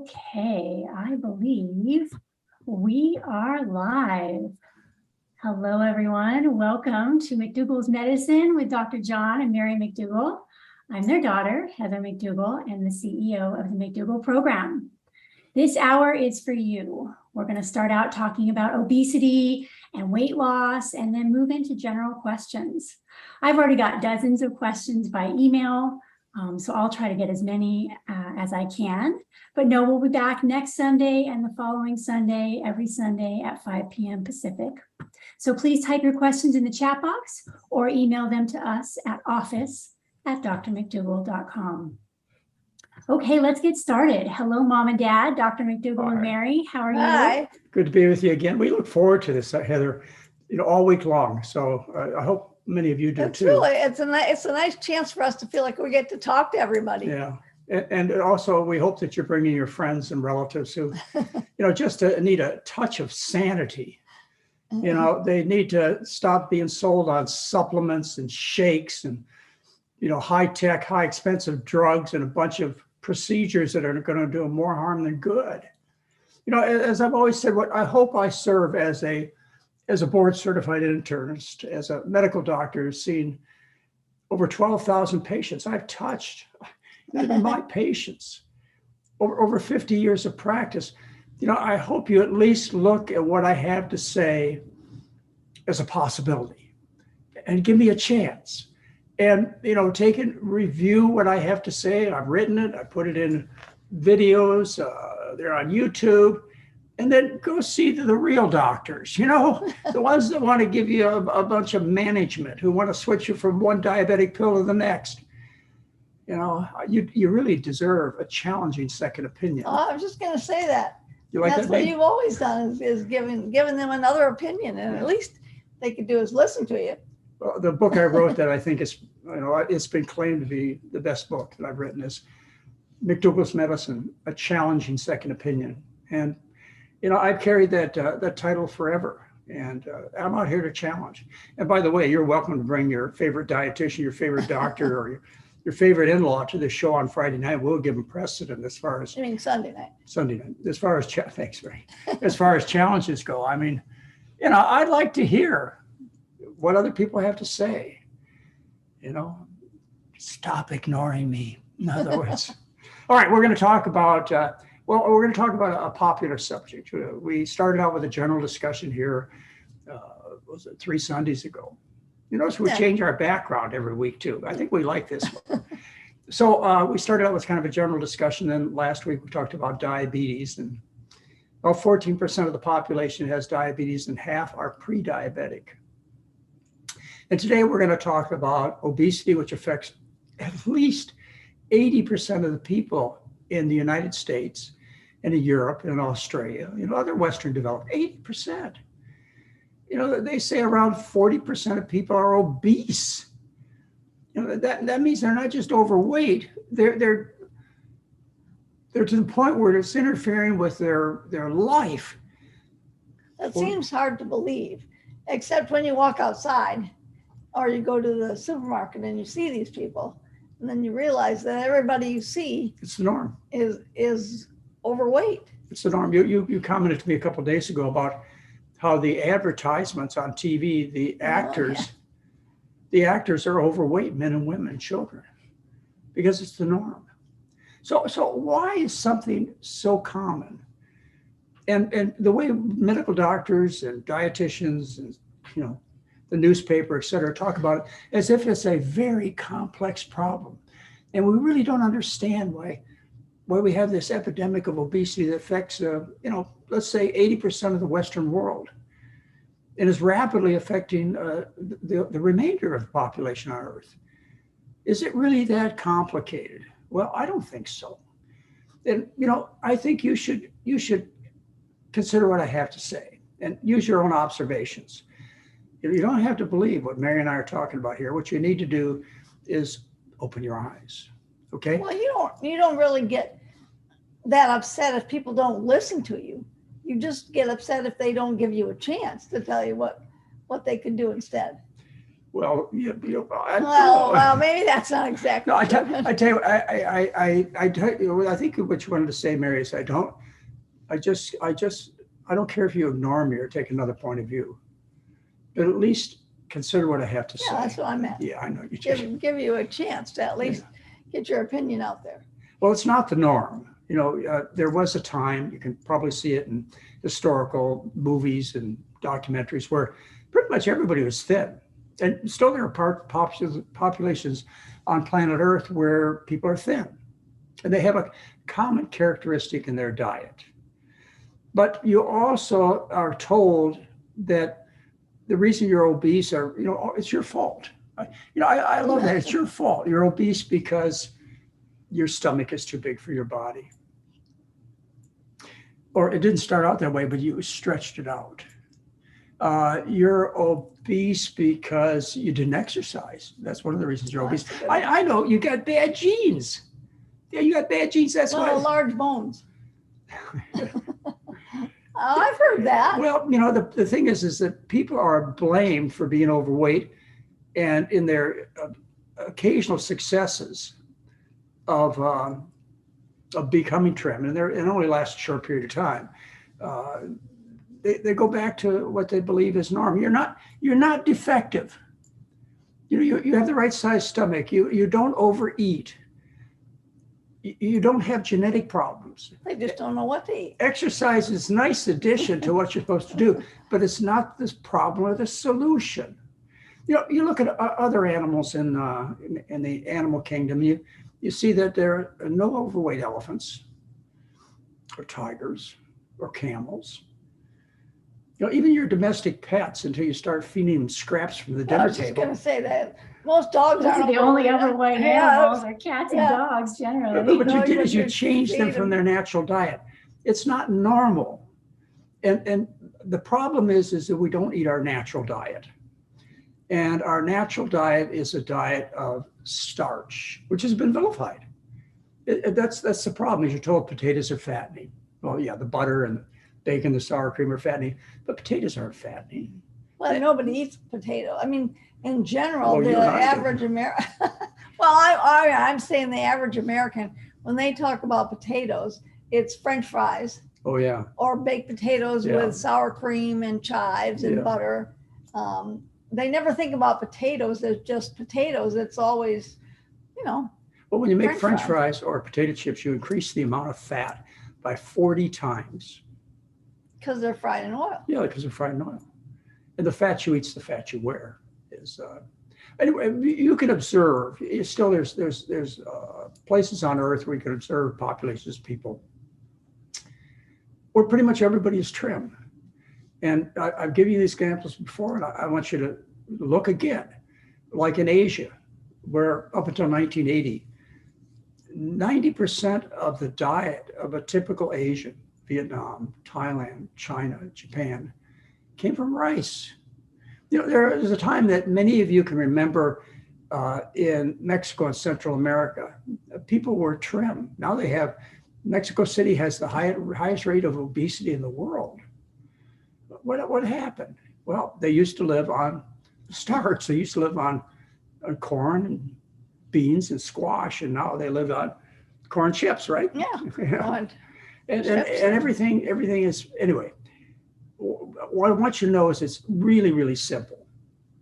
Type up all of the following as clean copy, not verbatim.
Okay, I believe we are live. Hello, everyone. Welcome to McDougall's Medicine with Dr. John and Mary McDougall. I'm their daughter, Heather McDougall, and the CEO of the McDougall Program. This hour is for you. We're going to start out talking about obesity and weight loss, and then move into general questions. I've already got dozens of questions by email. So I'll try to get as many as I can, but no, we'll be back next Sunday and the following Sunday, every Sunday at 5 p.m. Pacific. So please type your questions in the chat box or email them to us at office@drmcdougall.com. Okay, let's get started. Hello, Mom and Dad, Dr. McDougall and Mary. How are you? Hi. Good to be with you again. We look forward to this, Heather, all week long. So I hope many of you do too. It's a nice chance for us to feel like we get to talk to everybody. Yeah. And also we hope that you're bringing your friends and relatives who, just need a touch of sanity. They need to stop being sold on supplements and shakes and, high-tech, high expensive drugs and a bunch of procedures that are going to do more harm than good. As I've always said, what I hope I serve as a board certified internist, as a medical doctor who's seen over 12,000 patients. I've touched my patients over 50 years of practice. I hope you at least look at what I have to say as a possibility and give me a chance. And, take and review what I have to say. I've written it, I put it in videos, they're on YouTube. And then go see the real doctors, the ones that want to give you a bunch of management, who want to switch you from one diabetic pill to the next. You really deserve a challenging second opinion. Oh, I was just going to say that. You like That's that, what Nate? you've always done is giving them another opinion. And at least they could do is listen to you. Well, the book I wrote that I think is, it's been claimed to be the best book that I've written is McDougall's Medicine, A Challenging Second Opinion. And I've carried that title forever, and I'm out here to challenge. And by the way, you're welcome to bring your favorite dietitian, your favorite doctor, or your favorite in-law to the show on Friday night. We'll give them precedent as far as. You mean Sunday night? Sunday night. As far as thanks, Ray. As far as challenges go, I'd like to hear what other people have to say. Stop ignoring me. In other words. All right, we're going to talk about. We're going to talk about a popular subject. We started out with a general discussion here, was it 3 Sundays ago? So we change our background every week too. I think we like this one. So we started out with kind of a general discussion. Then last week we talked about diabetes, and about 14% of the population has diabetes and half are pre-diabetic. And today we're going to talk about obesity, which affects at least 80% of the people in the United States and in Europe and Australia, other Western developed, 80%. They say around 40% of people are obese. That means they're not just overweight, they're to the point where it's interfering with their life. That seems hard to believe, except when you walk outside or you go to the supermarket and you see these people, and then you realize that everybody you see it's the norm. is overweight. It's the norm. You commented to me a couple of days ago about how the advertisements on TV, the actors are overweight, men and women, children, because it's the norm. So why is something so common? And the way medical doctors and dietitians and the newspaper, et cetera, talk about it as if it's a very complex problem. And we really don't understand why we have this epidemic of obesity that affects, let's say 80% of the Western world, and is rapidly affecting the remainder of the population on Earth. Is it really that complicated? Well, I don't think so. And, I think you should consider what I have to say and use your own observations. You don't have to believe what Mary and I are talking about here. What you need to do is open your eyes. Okay? Well, you don't really get that upset if people don't listen to you. You just get upset if they don't give you a chance to tell you what they can do instead. Well, Well, maybe that's not exactly. No, I true. tell you, I think what you wanted to say, Mary, is I don't care if you ignore me or take another point of view, but at least consider what I have to say. Yeah, that's what I meant. Yeah, I know you just. Give you a chance to at least get your opinion out there. Well, it's not the norm. There was a time, you can probably see it in historical movies and documentaries, where pretty much everybody was thin. And still there are populations on planet Earth where people are thin. And they have a common characteristic in their diet. But you also are told that the reason you're obese it's your fault. I love that. It's your fault. You're obese because your stomach is too big for your body. Or it didn't start out that way, but you stretched it out. You're obese because you didn't exercise. That's one of the reasons you're obese. I know you got bad genes. Yeah, you got bad genes. That's why. Large bones. I've heard that. Well, the thing is that people are blamed for being overweight, and in their occasional successes of becoming trim, and it only lasts a short period of time. They go back to what they believe is norm. You're not defective. You have the right size stomach. You don't overeat. You don't have genetic problems. They just don't know what to eat. Exercise is a nice addition to what you're supposed to do, but it's not this problem or the solution. You look at other animals in the animal kingdom. You see that there are no overweight elephants, or tigers, or camels. Even your domestic pets, until you start feeding them scraps from the dinner I was just table. going to say that most dogs Those aren't are the only overweight animals are cats and Yeah. dogs generally. But what you did you is you just changed them feed from them. their natural diet. It's not normal. And the problem is that we don't eat our natural diet. And our natural diet is a diet of starch, which has been vilified. That's the problem, is you're told potatoes are fattening. Well, yeah, the butter and bacon, the sour cream are fattening, but potatoes aren't fattening. Well, nobody eats potato. I mean, in general, Oh, the you and I do. average American, well, I'm saying the average American, when they talk about potatoes, it's French fries Oh, yeah. or baked potatoes Yeah. with sour cream and chives and Yeah. butter. They never think about potatoes as just potatoes. It's always, Well, when you make French French fries or potato chips, you increase the amount of fat by 40 times. because they're fried in oil. Yeah, because they're fried in oil. And the fat you eat's the fat you wear. Anyway, you can observe. Still, there's places on Earth where you can observe populations of people where pretty much everybody is trim. And I've given you these examples before, and I want you to look again. Like in Asia, where up until 1980, 90% of the diet of a typical Asian, Vietnam, Thailand, China, Japan, came from rice. There was a time that many of you can remember in Mexico and Central America, people were trim. Now Mexico City has the highest rate of obesity in the world. What happened? Well, they used to live on starch. They used to live on corn and beans and squash, and now they live on corn chips, right? Yeah. And everything is, anyway, what I want you to know is it's really, really simple.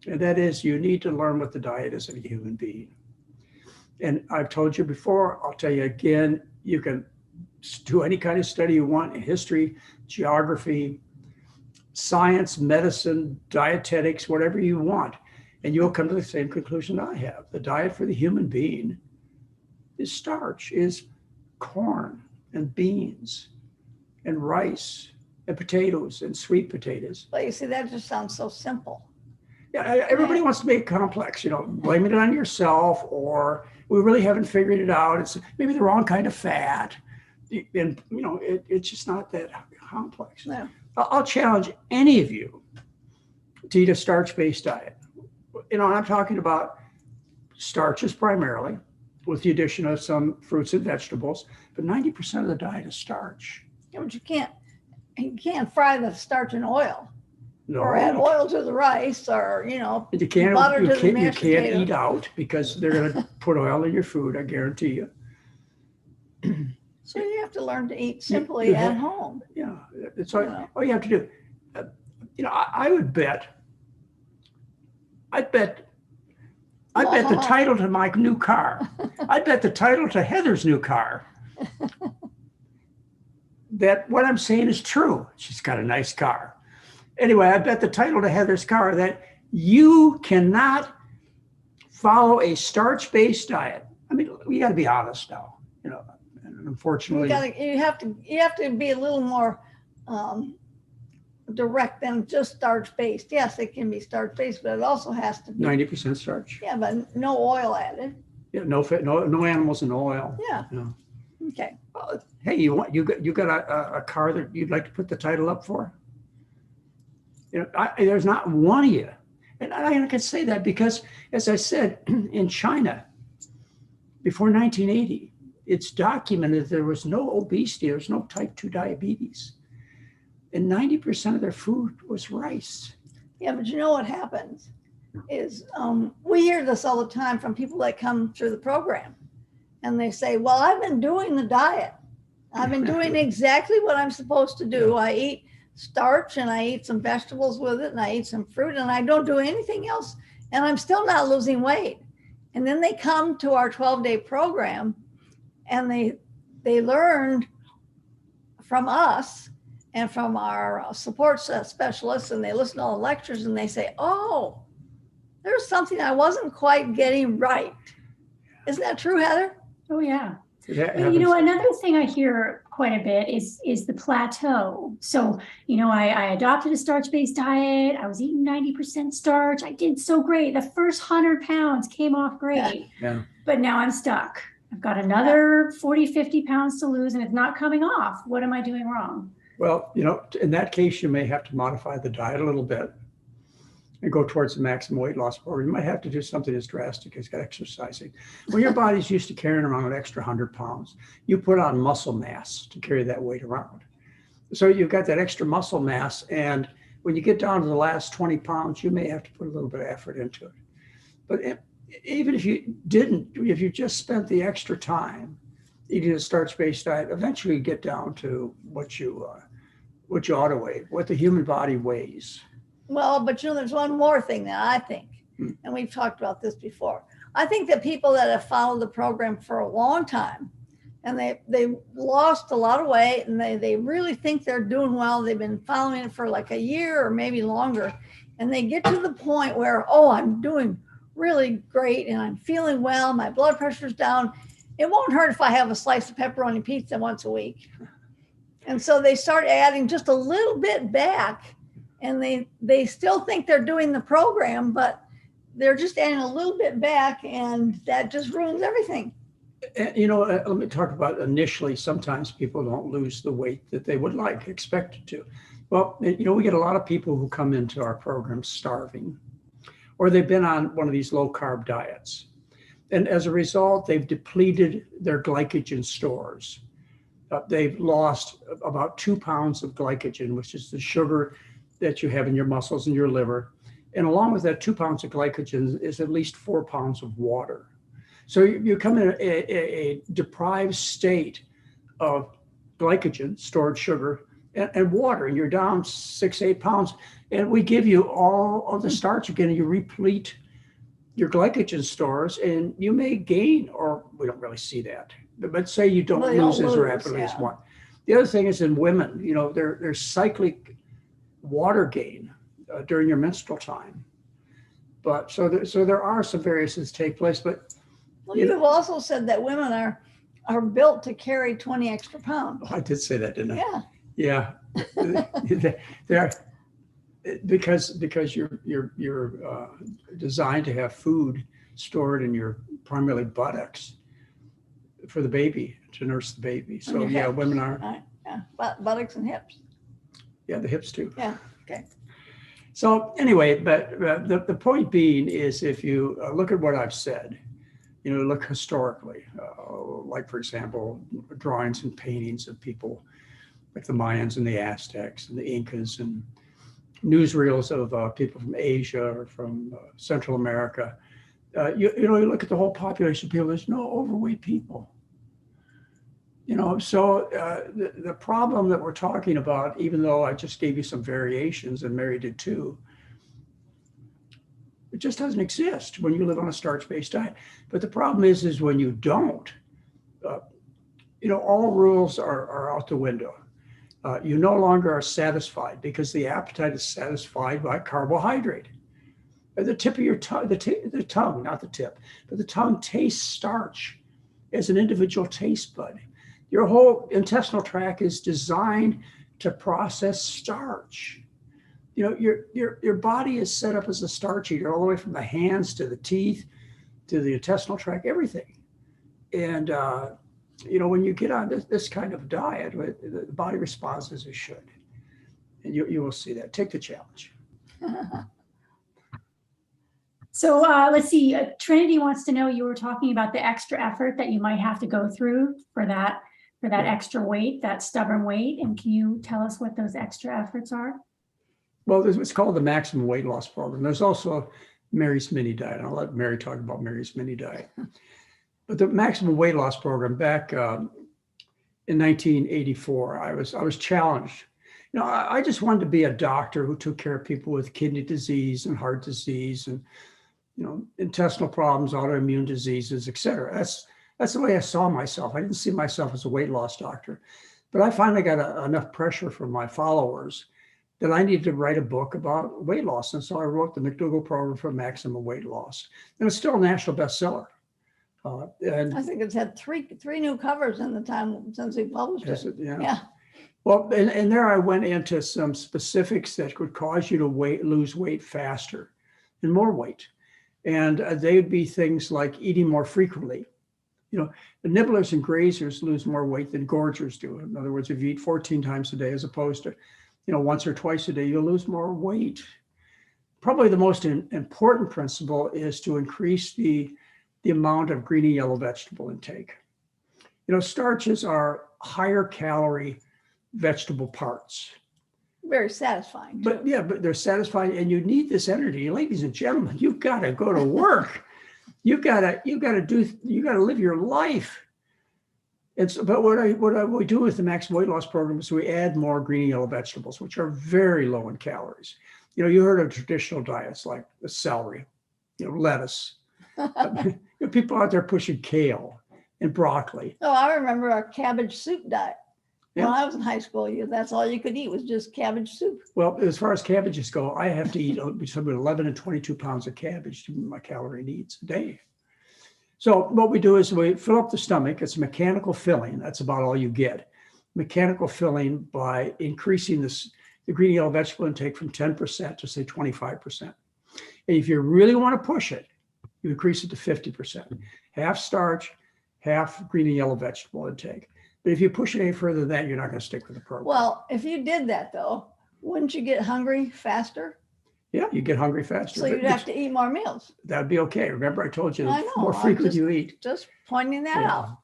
And that is, you need to learn what the diet is of a human being. And I've told you before, I'll tell you again, you can do any kind of study you want in history, geography, science, medicine, dietetics, whatever you want. And you'll come to the same conclusion I have. The diet for the human being is starch, is corn and beans and rice and potatoes and sweet potatoes. But you see, that just sounds so simple. Yeah, everybody wants to make it complex, blame it on yourself, or we really haven't figured it out. It's maybe the wrong kind of fat. And, it's just not that complex. No. I'll challenge any of you to eat a starch-based diet. And I'm talking about starches primarily, with the addition of some fruits and vegetables, but 90% of the diet is starch. Yeah, but you can't fry the starch in oil. No, or add oil to the rice, or, you know, you can't, butter you to the can't, you mashed can't potato. eat out because they're going to put oil in your food, I guarantee you. So you have to learn to eat You simply have- at home. Yeah, it's You know. all you have to do. You know, I would bet, I'd bet the title to my new car. I'd bet the title to Heather's new car. That what I'm saying is true. She's got a nice car. Anyway, I bet the title to Heather's car that you cannot follow a starch-based diet. I mean, we got to be honest now. You know, and unfortunately, You have to be a little more direct than just starch-based. Yes, it can be starch-based, but it also has to be 90% starch. Yeah, but no oil added. Yeah, no fat, no animals and no oil. Yeah. Yeah. Okay. Hey, you got a car that you'd like to put the title up for? You know, there's not one of you, and I can say that because, as I said, in China, before 1980, it's documented there was no obesity, there was no type 2 diabetes, and 90% of their food was rice. Yeah, but you know what happens is we hear this all the time from people that come through the program, and they say, "Well, I've been doing the diet. I've been doing exactly what I'm supposed to do. I eat starch and I eat some vegetables with it and I eat some fruit and I don't do anything else, and I'm still not losing weight." And then they come to our 12-day program and they learned from us and from our support specialists, and they listen to all the lectures and they say, "Oh, there's something I wasn't quite getting right." Isn't that true, Heather? Oh, yeah. That You know, happens. another thing I hear quite a bit is the plateau. So, you know, I adopted a starch-based diet. I was eating 90% starch. I did so great. The first 100 pounds came off great. Yeah. But now I'm stuck. I've got another 40, 50 pounds to lose and it's not coming off. What am I doing wrong? Well, you know, in that case, you may have to modify the diet a little bit and go towards the maximum weight loss program. You might have to do something as drastic as exercising. When your body's used to carrying around an extra 100 pounds, you put on muscle mass to carry that weight around. So you've got that extra muscle mass, and when you get down to the last 20 pounds, you may have to put a little bit of effort into it. But even if you didn't, if you just spent the extra time eating a starch-based diet, eventually you get down to what you ought to weigh, what the human body weighs. Well, but you know, there's one more thing that I think, and we've talked about this before. I think that people that have followed the program for a long time and they lost a lot of weight and they really think they're doing well. They've been following it for like a year or maybe longer. And they get to the point where, oh, I'm doing really great and I'm feeling well. My blood pressure's down. It won't hurt if I have a slice of pepperoni pizza once a week. And so they start adding just a little bit back, and they still think they're doing the program, but they're just adding a little bit back, and that just ruins everything. And, you know, let me talk about initially, sometimes people don't lose the weight that they would like, expected to. Well, you know, we get a lot of people who come into our program starving, or they've been on one of these low carb diets. And as a result, they've depleted their glycogen stores. They've lost about 2 pounds of glycogen, which is the sugar that you have in your muscles and your liver. And along with that 2 pounds of glycogen is at least 4 pounds of water. So you come in a deprived state of glycogen, stored sugar, and water, and you're down 6, 8 pounds. And we give you all of the starch again, and you replete your glycogen stores, and you may gain, or we don't really see that, but say you don't lose as rapidly as one. The other thing is in women, you know, there's cyclic water gain during your menstrual time. But so there are some variations take place, but well, you've also said that women are built to carry 20 extra pounds. I did say that, didn't I? Yeah. Yeah. They are, because you're designed to have food stored in your primarily buttocks for the baby, to nurse the baby. So yeah, hips. women are. Right. Yeah, buttocks and hips. Yeah, the hips too. Yeah. Okay. So anyway, but the point being is, if you look at what I've said, you know, look historically, like for example, drawings and paintings of people like the Mayans and the Aztecs and the Incas and newsreels of people from Asia or from Central America. You look at the whole population of people, there's no overweight people. So the problem that we're talking about, even though I just gave you some variations and Mary did too, it just doesn't exist when you live on a starch-based diet. But the problem is when you don't, all rules are out the window. You no longer are satisfied because the appetite is satisfied by carbohydrate. At the tip of your tongue, the tongue, not the tip, but the tongue tastes starch as an individual taste bud. Your whole intestinal tract is designed to process starch. Your body is set up as a starch eater, all the way from the hands to the teeth, to the intestinal tract, everything. And when you get on this kind of diet, the body responds as it should. And you will see that. Take the challenge. So let's see, Trinity wants to know, you were talking about the extra effort that you might have to go through for that extra weight, that stubborn weight. And can you tell us what those extra efforts are? Well, it's called the Maximum Weight Loss Program. There's also Mary's Mini Diet. I'll let Mary talk about Mary's Mini Diet. But the Maximum Weight Loss Program, back in 1984, I was challenged. I just wanted to be a doctor who took care of people with kidney disease and heart disease and intestinal problems, autoimmune diseases, et cetera. That's the way I saw myself. I didn't see myself as a weight loss doctor. But I finally got enough pressure from my followers that I needed to write a book about weight loss. And so I wrote the McDougall Program for Maximum Weight Loss. And it's still a national bestseller. And I think it's had three new covers in the time since we published it. Yeah. Well, and there I went into some specifics that could cause you to lose weight faster and more weight. And they would be things like eating more frequently. The nibblers and grazers lose more weight than gorgers do. In other words, if you eat 14 times a day as opposed to, once or twice a day, you'll lose more weight. Probably the most important principle is to increase the amount of green and yellow vegetable intake. Starches are higher calorie vegetable parts. Very satisfying. But they're satisfying, and you need this energy. Ladies and gentlemen, you've got to go to work. You got to live your life. But what we do with the Maximum Weight Loss Program is we add more green and yellow vegetables, which are very low in calories. You heard of traditional diets like the celery, lettuce. People out there pushing kale and broccoli. Oh, I remember our cabbage soup diet. Yeah. When I was in high school, that's all you could eat was just cabbage soup. Well, as far as cabbages go, I have to eat between 11 and 22 pounds of cabbage to meet my calorie needs a day. So what we do is we fill up the stomach. It's mechanical filling. That's about all you get. Mechanical filling by increasing the green and yellow vegetable intake from 10% to say 25%. And if you really want to push it, you increase it to 50%. Half starch, half green and yellow vegetable intake. But if you push it any further than that, you're not going to stick with the program. Well, if you did that, though, wouldn't you get hungry faster? Yeah, you get hungry faster. So you'd have to eat more meals. That'd be okay. Remember, I told you, I the know, more frequent you eat. Just pointing that out.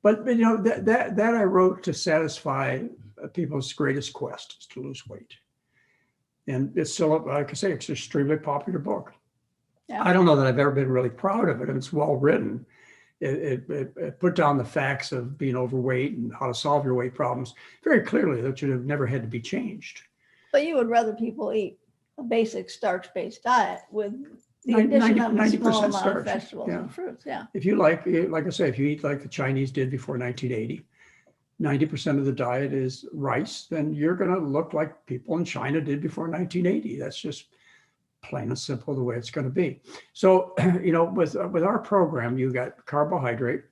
But that I wrote to satisfy people's greatest quest is to lose weight. And it's still, like I say, it's an extremely popular book. Yeah. I don't know that I've ever been really proud of it. It's well written. It put down the facts of being overweight and how to solve your weight problems very clearly that should have never had to be changed. But you would rather people eat a basic starch-based diet with the addition of a small amount of vegetables and fruits. Yeah. If you like I say, if you eat like the Chinese did before 1980, 90% of the diet is rice, then you're going to look like people in China did before 1980. That's just plain and simple the way it's going to be. So, with our program, you got carbohydrate,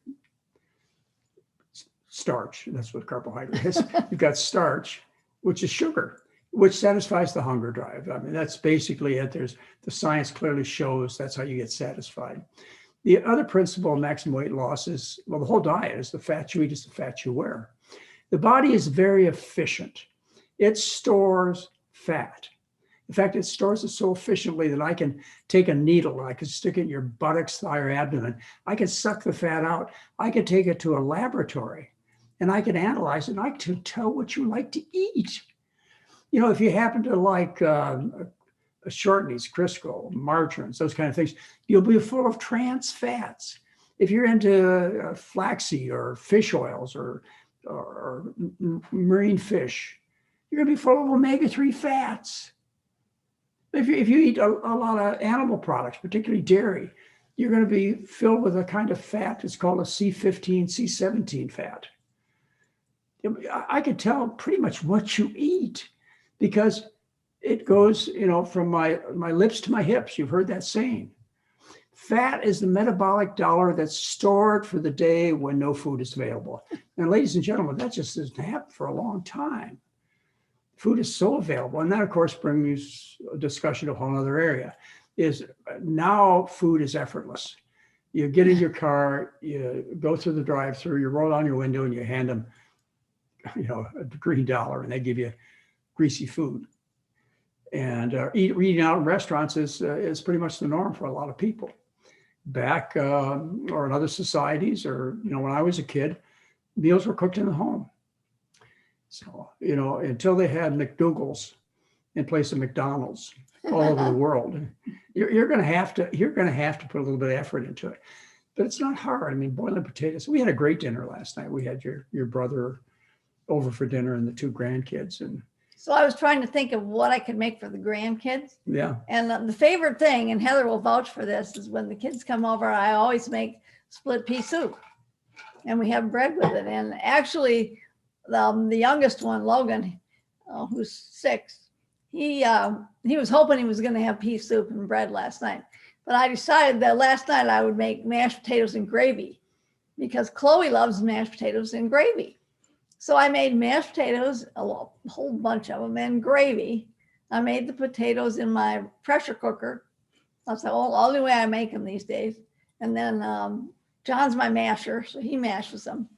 starch. That's what carbohydrate is. You've got starch, which is sugar, which satisfies the hunger drive. I mean, that's basically it. The science clearly shows that's how you get satisfied. The other principle of maximum weight loss is, the whole diet is the fat you eat is the fat you wear. The body is very efficient. It stores fat. In fact, it stores it so efficiently that I can take a needle, I can stick it in your buttocks, thigh, or abdomen. I can suck the fat out. I can take it to a laboratory and I can analyze it and I can tell what you like to eat. if you happen to like shortenings, Crisco, margarines, those kind of things, you'll be full of trans fats. If you're into flaxseed or fish oils or marine fish, you're going to be full of omega-3 fats. If you eat a lot of animal products, particularly dairy, you're going to be filled with a kind of fat. It's called a C15, C17 fat. I can tell pretty much what you eat because it goes, from my lips to my hips. You've heard that saying. Fat is the metabolic dollar that's stored for the day when no food is available. And ladies and gentlemen, that just doesn't happen for a long time. Food is so available. And that, of course, brings a discussion of a whole other area, is now food is effortless. You get in your car, you go through the drive-through, you roll down your window and you hand them, a green dollar, and they give you greasy food. And eating out in restaurants is pretty much the norm for a lot of people. Back or in other societies, or when I was a kid, meals were cooked in the home. So until they had McDougall's in place of McDonald's all over the world, you're going to have to put a little bit of effort into it. But it's not hard. I mean, boiling potatoes. We had a great dinner last night. We had your brother over for dinner and the 2 grandkids. And so I was trying to think of what I could make for the grandkids. Yeah. And the favorite thing, and Heather will vouch for this, is when the kids come over, I always make split pea soup, and we have bread with it. And actually, the youngest one, Logan, who's 6, he was hoping he was going to have pea soup and bread last night. But I decided that last night I would make mashed potatoes and gravy because Chloe loves mashed potatoes and gravy. So I made mashed potatoes, a whole bunch of them, and gravy. I made the potatoes in my pressure cooker. That's the only way I make them these days. And then John's my masher, so he mashes them.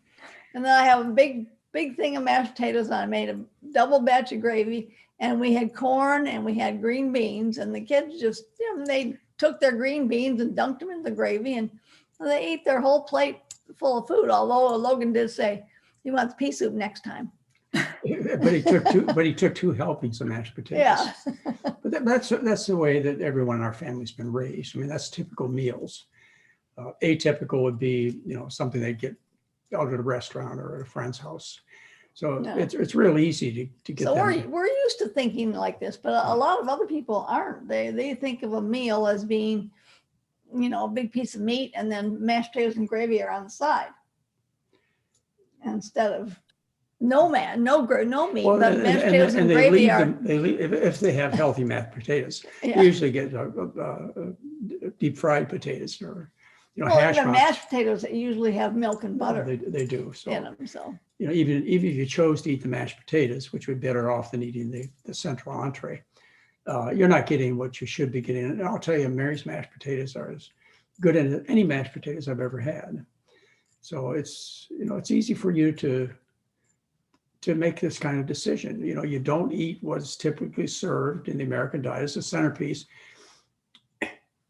And then I have a big thing of mashed potatoes, and I made a double batch of gravy. And we had corn and we had green beans. And the kids just, they took their green beans and dunked them in the gravy, and they ate their whole plate full of food. Although Logan did say he wants pea soup next time. But he took 2 helpings of mashed potatoes. Yeah. But that's the way that everyone in our family's been raised. I mean, that's typical meals. Atypical would be, something they get out at a restaurant or at a friend's house. So yeah. It's real easy to get. So we're used to thinking like this, but a lot of other people aren't. They think of a meal as being, a big piece of meat and then mashed potatoes and gravy are on the side, instead of no meat, well, but mashed potatoes and gravy are. If they have healthy mashed potatoes, Yeah. They usually get deep fried potatoes or hash browns. Mashed potatoes usually have milk and butter. They do. So in them. So even if you chose to eat the mashed potatoes, which would be better off than eating the central entree, you're not getting what you should be getting. And I'll tell you, Mary's mashed potatoes are as good as any mashed potatoes I've ever had. So it's easy for you to make this kind of decision. You don't eat what's typically served in the American diet as a centerpiece.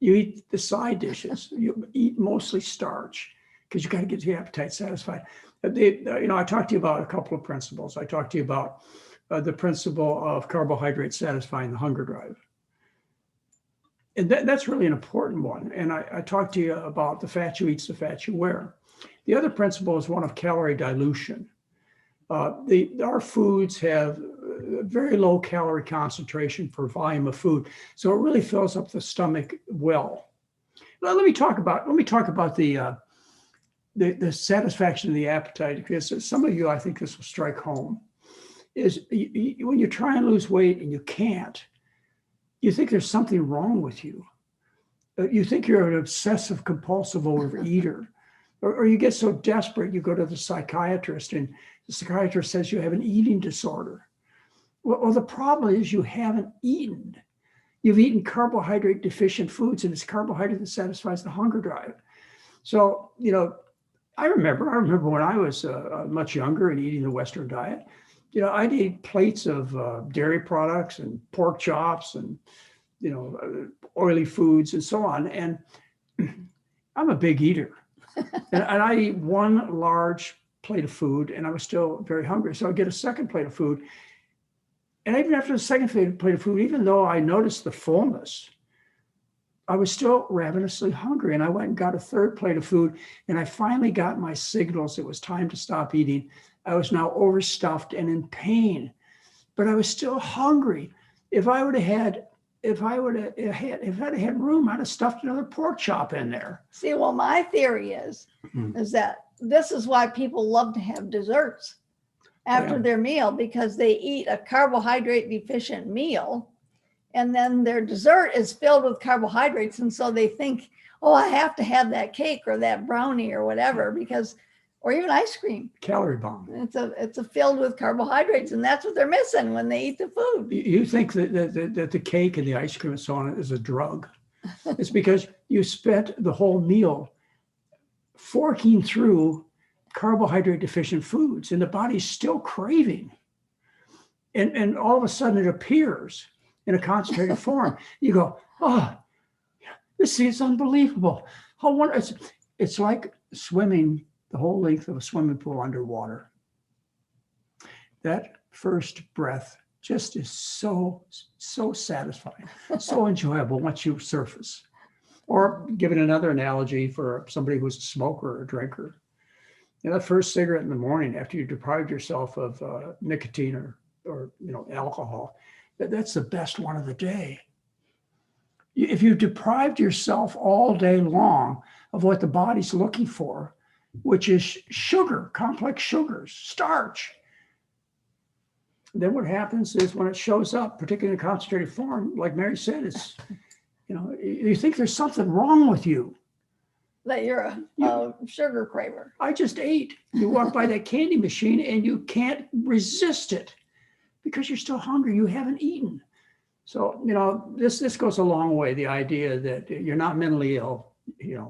You eat the side dishes. You eat mostly starch because you got to get your appetite satisfied. I talked to you about a couple of principles. I talked to you about the principle of carbohydrate satisfying the hunger drive. And that's really an important one. And I talked to you about the fat you eat's the fat you wear. The other principle is one of calorie dilution. Our foods have very low calorie concentration per volume of food, so it really fills up the stomach well. Now, let me talk about the satisfaction of the appetite, because some of you, I think this will strike home, is when you try and lose weight and you can't, you think there's something wrong with you. You think you're an obsessive compulsive overeater, or you get so desperate you go to the psychiatrist and the psychiatrist says you have an eating disorder. Well, the problem is you haven't eaten. You've eaten carbohydrate deficient foods, and it's carbohydrate that satisfies the hunger drive. So, I remember when I was much younger and eating the Western diet, I'd eat plates of dairy products and pork chops and, oily foods and so on. And I'm a big eater. and I eat one large plate of food and I was still very hungry. So I'd get a second plate of food And even after the second plate of food, even though I noticed the fullness, I was still ravenously hungry. And I went and got a third plate of food. And I finally got my signals. It was time to stop eating. I was now overstuffed and in pain, but I was still hungry. If I'd have had room, I'd have stuffed another pork chop in there. See, well, my theory is that this is why people love to have desserts after their meal, because they eat a carbohydrate deficient meal and then their dessert is filled with carbohydrates. And so they think, oh, I have to have that cake or that brownie or whatever, because, or even ice cream. Calorie bomb. It's a filled with carbohydrates, and that's what they're missing when they eat the food. You think that the cake and the ice cream and so on is a drug. It's because you spent the whole meal forking through carbohydrate deficient foods, and the body's still craving. And all of a sudden it appears in a concentrated form. You go, oh, this is unbelievable. How wonderful. It's like swimming the whole length of a swimming pool underwater. That first breath just is so satisfying, so enjoyable once you surface. Or giving another analogy for somebody who's a smoker or a drinker. That first cigarette in the morning after you deprived yourself of nicotine or alcohol, that's the best one of the day. If you deprived yourself all day long of what the body's looking for, which is sugar, complex sugars, starch, then what happens is when it shows up, particularly in a concentrated form, like Mary said, it's, you think there's something wrong with you. That you're a sugar craver. I just ate. You walk by that candy machine and you can't resist it because you're still hungry. You haven't eaten. So, this goes a long way. The idea that you're not mentally ill,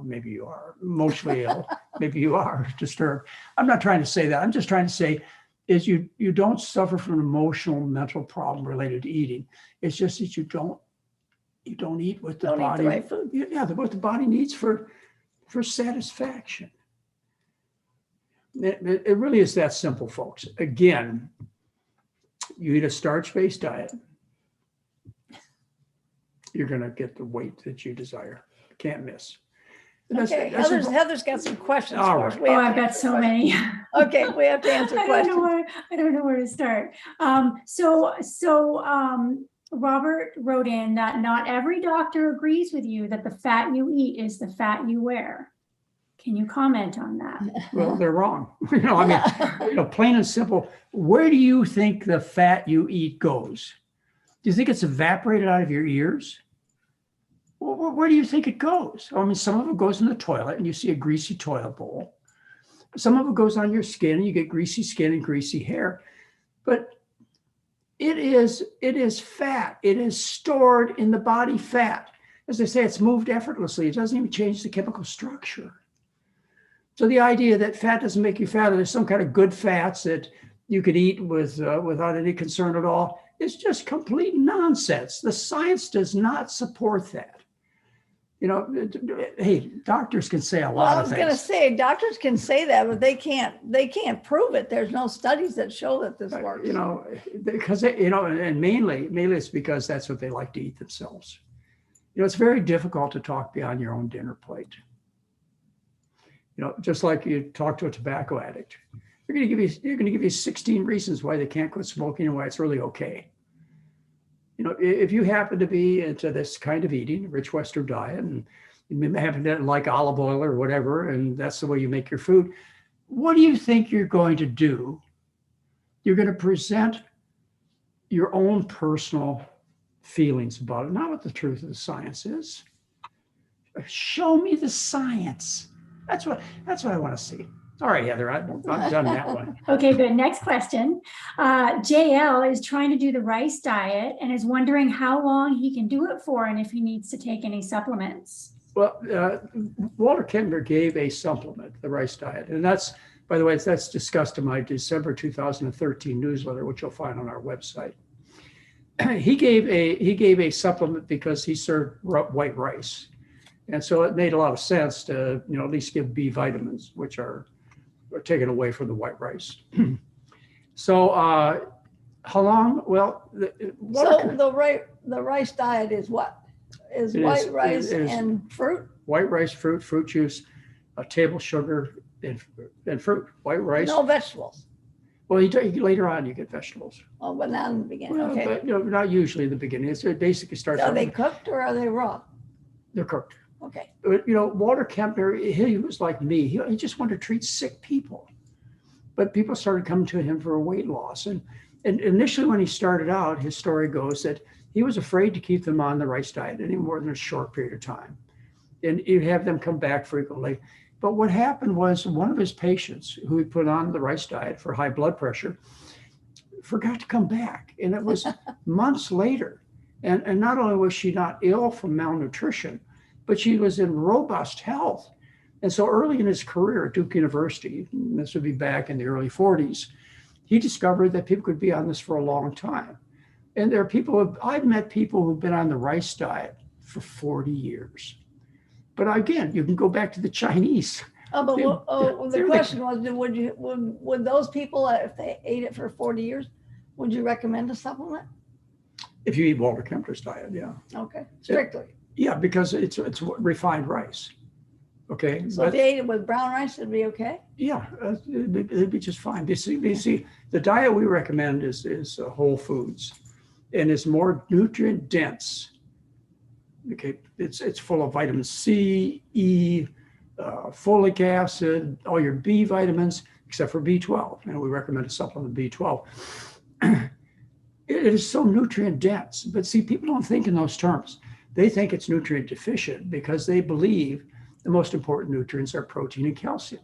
maybe you are emotionally ill, maybe you are disturbed. I'm not trying to say that. I'm just trying to say is you don't suffer from an emotional, mental problem related to eating. It's just that you don't eat what the body, eat the right food. Yeah, what the body needs for satisfaction. It really is that simple, folks. Again, you eat a starch-based diet, you're going to get the weight that you desire. Can't miss. Okay, Heather's got some questions for us. I've got so many. Okay, we have to answer questions. I don't know where to start. Robert wrote in that not every doctor agrees with you that the fat you eat is the fat you wear. Can you comment on that? Well, they're wrong. Plain and simple. Where do you think the fat you eat goes? Do you think it's evaporated out of your ears? Well, where do you think it goes? Some of it goes in the toilet and you see a greasy toilet bowl. Some of it goes on your skin and you get greasy skin and greasy hair. But it is fat. It is stored in the body fat. As I say, it's moved effortlessly. It doesn't even change the chemical structure. So the idea that fat doesn't make you fatter, there's some kind of good fats that you could eat without any concern at all, is just complete nonsense. The science does not support that. Hey, doctors can say a lot of things. I was going to say, doctors can say that, but they can't prove it. There's no studies that show that this works. Because, and mainly it's because that's what they like to eat themselves. It's very difficult to talk beyond your own dinner plate. Just like you talk to a tobacco addict. They're going to give you 16 reasons why they can't quit smoking and why it's really okay. If you happen to be into this kind of eating, rich Western diet, and you happen to like olive oil or whatever, and that's the way you make your food, what do you think you're going to do? You're going to present your own personal feelings about it, not what the truth of the science is. Show me the science. That's what I want to see. All right, Heather, I'm done that one. Okay, good. Next question. JL is trying to do the rice diet and is wondering how long he can do it for and if he needs to take any supplements. Well, Walter Kentner gave a supplement, the rice diet. And that's, by the way, that's discussed in my December 2013 newsletter, which you'll find on our website. He gave a supplement because he served white rice. And so it made a lot of sense to, at least give B vitamins, which are taken away from the white rice. So How long? Well, So the rice diet is what? Is white rice and fruit? White rice, fruit juice, table sugar, and fruit. White rice. No vegetables. Well, later on you get vegetables. Oh, but not in the beginning. Well, Okay. but not usually in the beginning. It basically starts. Are they cooked or are they raw? They're cooked. Okay. But, Walter Kempner, he was like me. He just wanted to treat sick people. But people started coming to him for a weight loss. And initially when he started out, his story goes that he was afraid to keep them on the rice diet any more than a short period of time. And he'd have them come back frequently. But what happened was one of his patients who he put on the rice diet for high blood pressure forgot to come back. And it was months later. And not only was she not ill from malnutrition, but she was in robust health. And so early in his career at Duke University, and this would be back in the early 40s, he discovered that people could be on this for a long time. And there are people, I've met people who've been on the rice diet for 40 years. But again, you can go back to the Chinese. Oh, but the question was, would those people, if they ate it for 40 years, would you recommend a supplement? If you eat Walter Kempner's diet, yeah. Okay, strictly. Yeah, because it's refined rice. Okay. So if you ate it with brown rice, it'd be okay? Yeah, it'd be just fine. You see, the diet we recommend is whole foods, and it's more nutrient dense. Okay, it's full of vitamin C, E, folic acid, all your B vitamins, except for B12. And we recommend a supplement B12. It is so nutrient dense, but see, people don't think in those terms. They think it's nutrient deficient because they believe the most important nutrients are protein and calcium.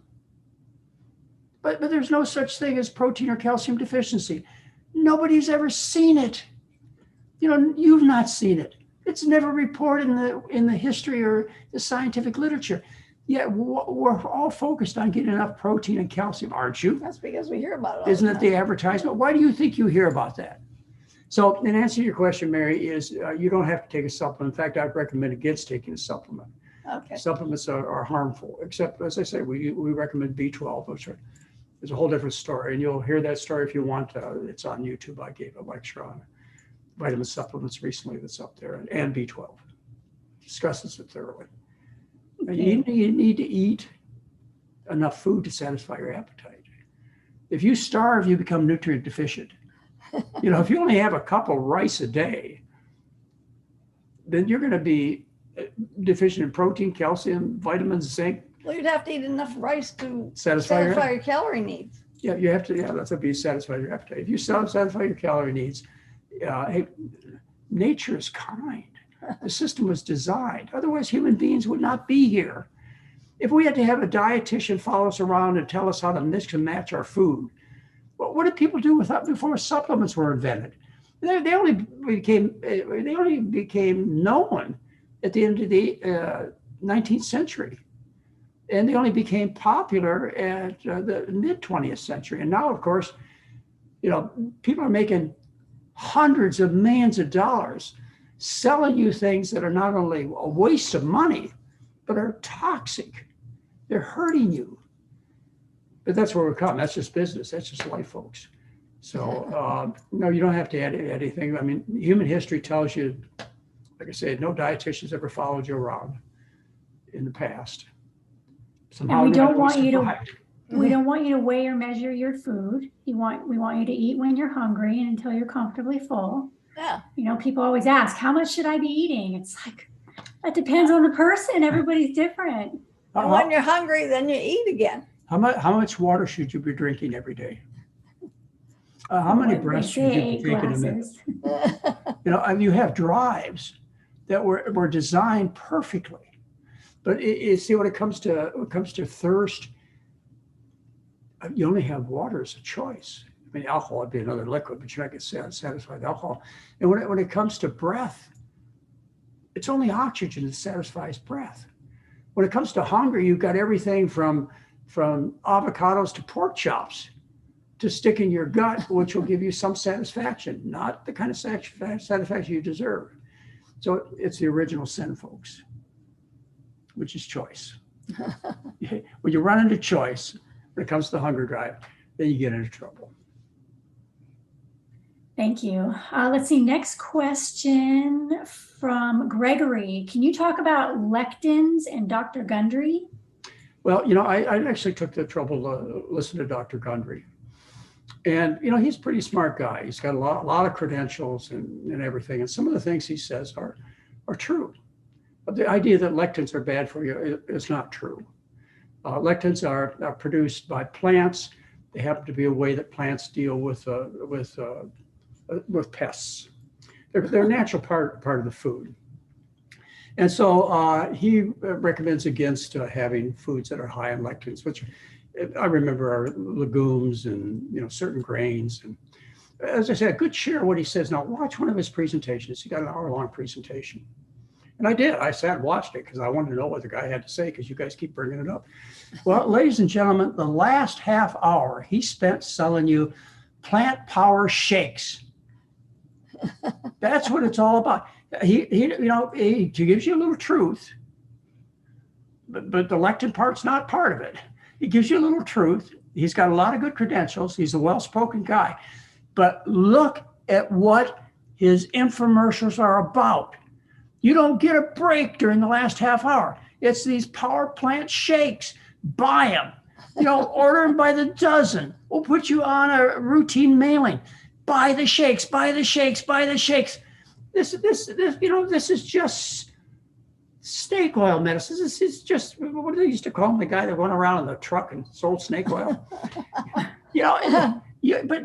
But there's no such thing as protein or calcium deficiency. Nobody's ever seen it. You've not seen it. It's never reported in the history or the scientific literature. Yet we're all focused on getting enough protein and calcium, aren't you? That's because we hear about it. Isn't it the advertisement? Why do you think you hear about that? So in answer to your question, Mary, is you don't have to take a supplement. In fact, I'd recommend against taking a supplement. Okay. Supplements are harmful, except, as I say, we recommend B12, which is a whole different story. And you'll hear that story if you want. It's on YouTube. I gave a lecture on vitamin supplements recently that's up there, and B12. Discusses it thoroughly. Okay. You need to eat enough food to satisfy your appetite. If you starve, you become nutrient deficient. If you only have a cup of rice a day, then you're going to be deficient in protein, calcium, vitamins, zinc. Well, you'd have to eat enough rice to satisfy your calorie needs. Yeah, you have to. Yeah, that's what be satisfy your appetite. If you satisfy your calorie needs, hey, nature is kind. The system was designed. Otherwise, human beings would not be here. If we had to have a dietitian follow us around and tell us how to mix and match our food, what did people do with that before supplements were invented? They only became known at the end of the 19th century, and they only became popular at the mid 20th century. And now, of course, people are making hundreds of millions of dollars selling you things that are not only a waste of money, but are toxic. They're hurting you. But that's where we're coming. That's just business. That's just life, folks. So no, you don't have to add anything. I mean, human history tells you, like I said, no dietitians ever followed you around in the past. Somehow and we don't want you to weigh or measure your food. We want you to eat when you're hungry and until you're comfortably full. Yeah. People always ask, how much should I be eating? It's like, that depends on the person. Everybody's different. And when you're hungry, then you eat again. How much water should you be drinking every day? How many breaths should you be taking a minute? You have drives that were designed perfectly, but see, when it comes to thirst, you only have water as a choice. I mean, alcohol would be another liquid, but you're not going to satisfy the alcohol. And when it comes to breath, it's only oxygen that satisfies breath. When it comes to hunger, you've got everything from avocados to pork chops to stick in your gut, which will give you some satisfaction, not the kind of satisfaction you deserve. So it's the original sin, folks, which is choice. When you run into choice, when it comes to the hunger drive, then you get into trouble. Thank you. Let's see, next question from Gregory. Can you talk about lectins and Dr. Gundry? Well, I actually took the trouble to listen to Dr. Gundry. And, he's a pretty smart guy. He's got a lot of credentials and everything. And some of the things he says are true. But the idea that lectins are bad for you is not true. Lectins are produced by plants. They happen to be a way that plants deal with pests. They're a natural part of the food. And so he recommends against having foods that are high in lectins, which I remember are legumes and certain grains. And as I said, a good share of what he says. Now watch one of his presentations. He got an hour-long presentation. And I did. I sat and watched it because I wanted to know what the guy had to say, because you guys keep bringing it up. Well, ladies and gentlemen, the last half hour he spent selling you plant power shakes. That's what it's all about. He gives you a little truth, but the lectin part's not part of it. He gives you a little truth. He's got a lot of good credentials. He's a well-spoken guy. But look at what his infomercials are about. You don't get a break during the last half hour. It's these power plant shakes. Buy them. Order them by the dozen. We'll put you on a routine mailing. Buy the shakes, buy the shakes, buy the shakes. This is just snake oil medicine. This is just, what do they used to call him? The guy that went around in the truck and sold snake oil. But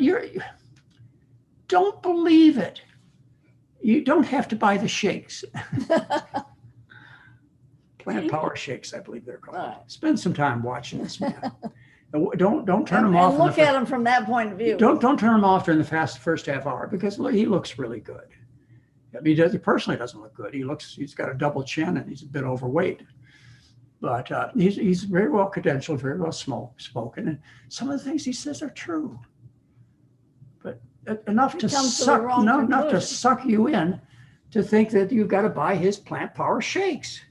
don't believe it. You don't have to buy the shakes. Plant power shakes, I believe they're called. Spend some time watching this man. Don't turn him off. And look at him from that point of view. Don't turn him off during the first half hour, because he looks really good. I mean, he personally doesn't look good. He's got a double chin and he's a bit overweight. But he's very well credentialed, very well spoken, and some of the things he says are true. But enough to suck you in to think that you've got to buy his plant power shakes.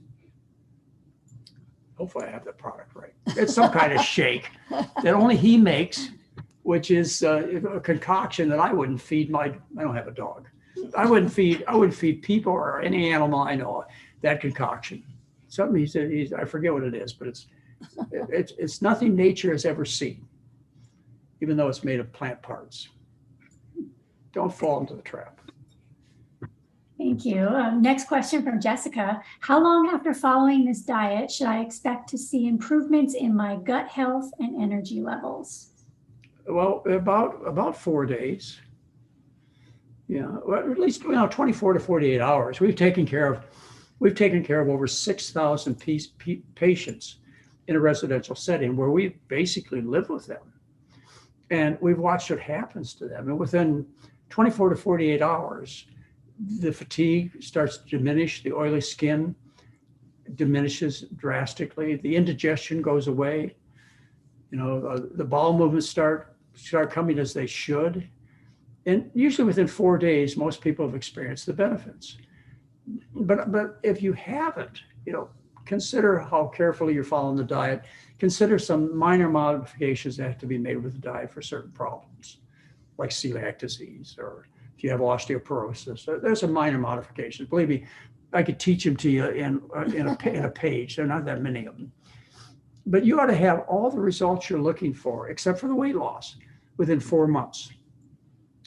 Hopefully I have the product right. It's some kind of shake that only he makes, which is a concoction that I wouldn't feed I don't have a dog. I wouldn't feed people or any animal I know that concoction. Something he said, I forget what it is, but it's nothing nature has ever seen, even though it's made of plant parts. Don't fall into the trap. Thank you. Next question from Jessica. How long after following this diet should I expect to see improvements in my gut health and energy levels? Well, about 4 days. Well, at least 24 to 48 hours. We've taken care of over 6,000 patients in a residential setting where we basically live with them, and we've watched what happens to them. And within 24 to 48 hours, the fatigue starts to diminish, the oily skin diminishes drastically, the indigestion goes away, the bowel movements start coming as they should. And usually within 4 days, most people have experienced the benefits. But if you haven't, consider how carefully you're following the diet. Consider some minor modifications that have to be made with the diet for certain problems, like celiac disease, or if you have osteoporosis. There's some minor modifications. Believe me, I could teach them to you in a page. There are not that many of them. But you ought to have all the results you're looking for, except for the weight loss, within 4 months.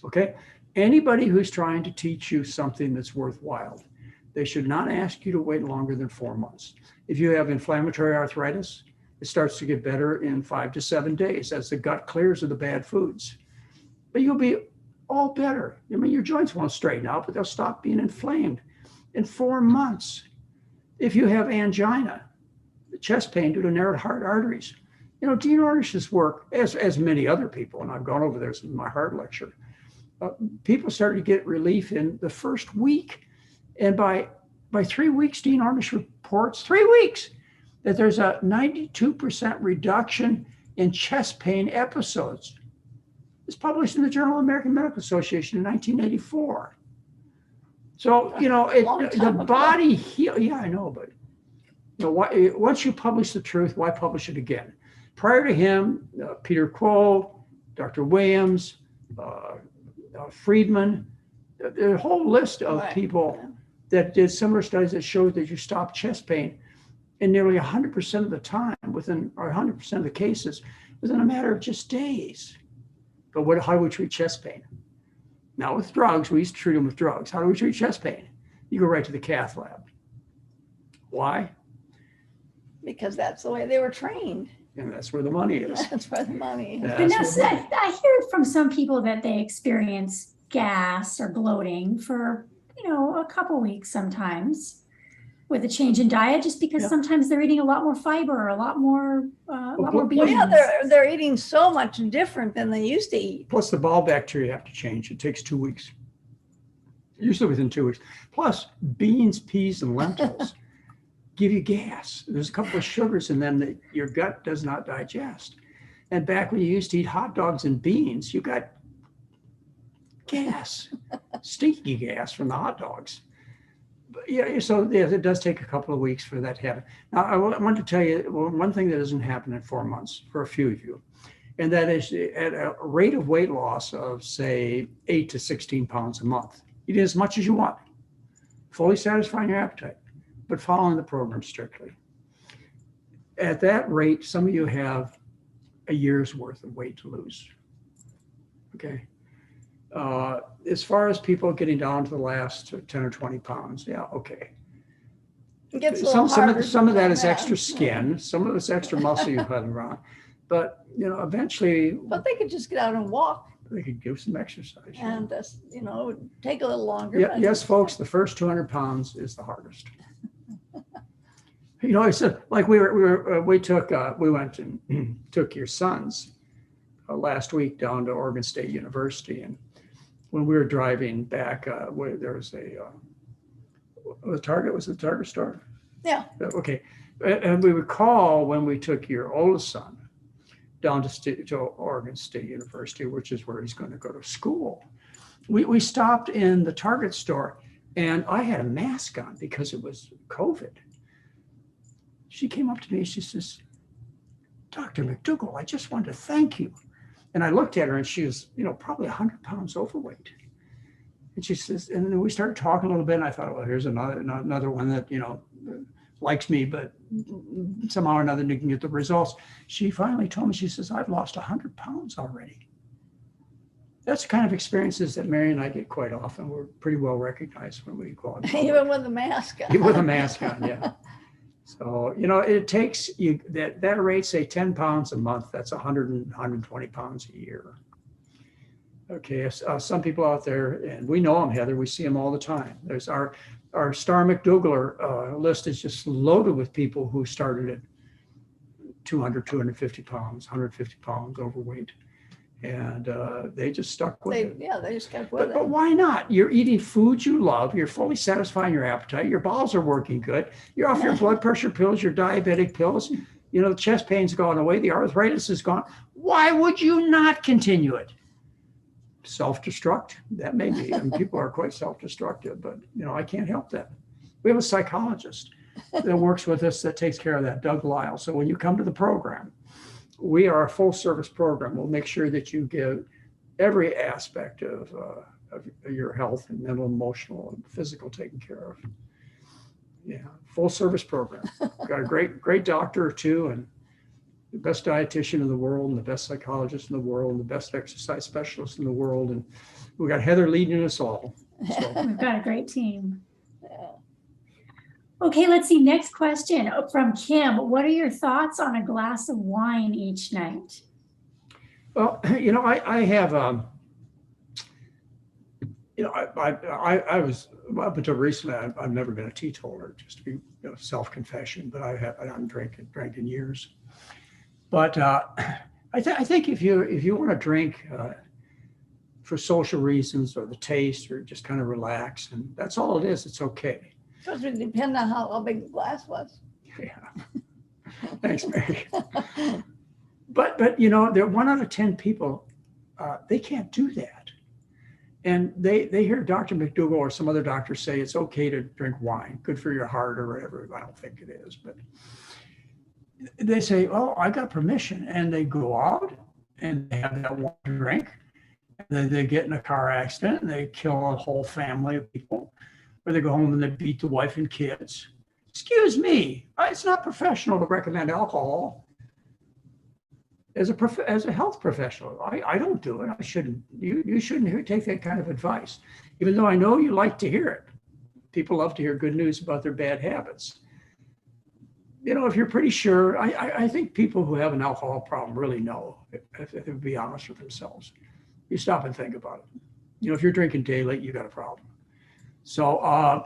Okay? Anybody who's trying to teach you something that's worthwhile, they should not ask you to wait longer than 4 months. If you have inflammatory arthritis, it starts to get better in 5 to 7 days as the gut clears of the bad foods. But you'll be all better. I mean, your joints won't straighten out, but they'll stop being inflamed in 4 months. If you have angina, chest pain due to narrowed heart arteries, Dean Ornish's work, as many other people, and I've gone over this in my heart lecture, people started to get relief in the first week. And by 3 weeks, Dean Ornish reports, 3 weeks, that there's a 92% reduction in chest pain episodes. It's published in the Journal of the American Medical Association in 1984. So, the body heals. Yeah, I know, but once you publish the truth, why publish it again? Prior to him, Peter Quo, Dr. Williams, Friedman, the whole list of Right. people that did similar studies that showed that you stop chest pain in nearly 100% of the time or 100% of the cases within a matter of just days. But how do we treat chest pain? Not with drugs. We used to treat them with drugs. How do we treat chest pain? You go right to the cath lab. Why? Because that's the way they were trained. And that's where the money is. That's where the money is. Yeah. But now, That's what I hear from some people that they experience gas or bloating for, a couple weeks sometimes with a change in diet, just because Yeah. sometimes they're eating a lot more fiber, a lot more Well, beans. Well, yeah, they're eating so much different than they used to eat. Plus the bowel bacteria have to change. It takes 2 weeks. Usually within 2 weeks. Plus beans, peas, and lentils give you gas. There's a couple of sugars in them that your gut does not digest. And back when you used to eat hot dogs and beans, you got gas, stinky gas from the hot dogs. But yeah, so yeah, it does take a couple of weeks for that to happen. Now, I want to tell you one thing that doesn't happen in 4 months for a few of you, and that is at a rate of weight loss of, say, 8 to 16 pounds a month. Eat as much as you want, fully satisfying your appetite, but following the program strictly. At that rate, some of you have a year's worth of weight to lose. Okay. As far as people getting down to the last 10 or 20 pounds, yeah, okay. It gets a little Some harder of that than is extra skin, some of it's extra muscle you put around, but eventually But they could just get out and walk they could give some exercise. and take a little longer. Yeah, but- yes, folks, the first 200 pounds is the hardest. I said, like we went and took your sons last week down to Oregon State University, and when we were driving back, where there was was the Target store? Yeah. Okay, and we recall when we took your oldest son down to Oregon State University, which is where he's going to go to school. We stopped in the Target store, and I had a mask on because it was COVID. She came up to me, she says, "Dr. McDougall, I just wanted to thank you." And I looked at her, and she was, probably 100 pounds overweight. And she says, and then we started talking a little bit, and I thought, well, here's another one that, likes me, but somehow or another didn't get the results. She finally told me, she says, "I've lost 100 pounds already." That's the kind of experiences that Mary and I get quite often. We're pretty well recognized when we go out. Even with the mask on. Even with a mask on, yeah. So, it takes you that rate, say 10 pounds a month, that's 120 pounds a year. Okay, some people out there, and we know them, Heather, we see them all the time. There's our Star McDougall list is just loaded with people who started at 200, 250 pounds, 150 pounds overweight. And they just stuck with it. Yeah, they just kept with But it. why not? You're eating foods you love. You're fully satisfying your appetite. Your bowels are working good. You're off your blood pressure pills, your diabetic pills. The chest pain's gone away. The arthritis is gone. Why would you not continue it? Self-destruct? That may be. People are quite self-destructive, but I can't help that. We have a psychologist that works with us that takes care of that, Doug Lyle. So when you come to the program, we are a full service program. We'll make sure that you get every aspect of your health and mental, emotional, and physical taken care of. Yeah, full service program. Got a great doctor or two, and the best dietitian in the world, and the best psychologist in the world, and the best exercise specialist in the world. And we got Heather leading us all. So. We've got a great team. Okay, let's see. Next question from Kim. What are your thoughts on a glass of wine each night? Well, I have, I was, up until recently, I've never been a teetotaler, just to be self-confession, but I haven't drank in years. But I think if you want to drink for social reasons or the taste or just kind of relax, and that's all it is, it's okay. So it would depend on how big the glass was. Yeah. Thanks, Mary. But there are 1 out of 10 people, they can't do that. And they hear Dr. McDougall or some other doctor say it's okay to drink wine, good for your heart or whatever. I don't think it is, but they say, "Oh, I got permission," and they go out and they have that wine to drink, They get in a car accident and they kill a whole family of people, or they go home and they beat the wife and kids. Excuse me, it's not professional to recommend alcohol as a health professional. I don't do it. I shouldn't. You shouldn't take that kind of advice, even though I know you like to hear it. People love to hear good news about their bad habits. You know, if you're pretty sure, I think people who have an alcohol problem really know, if they would be honest with themselves. You stop and think about it. You know, if you're drinking daily, you got a problem. So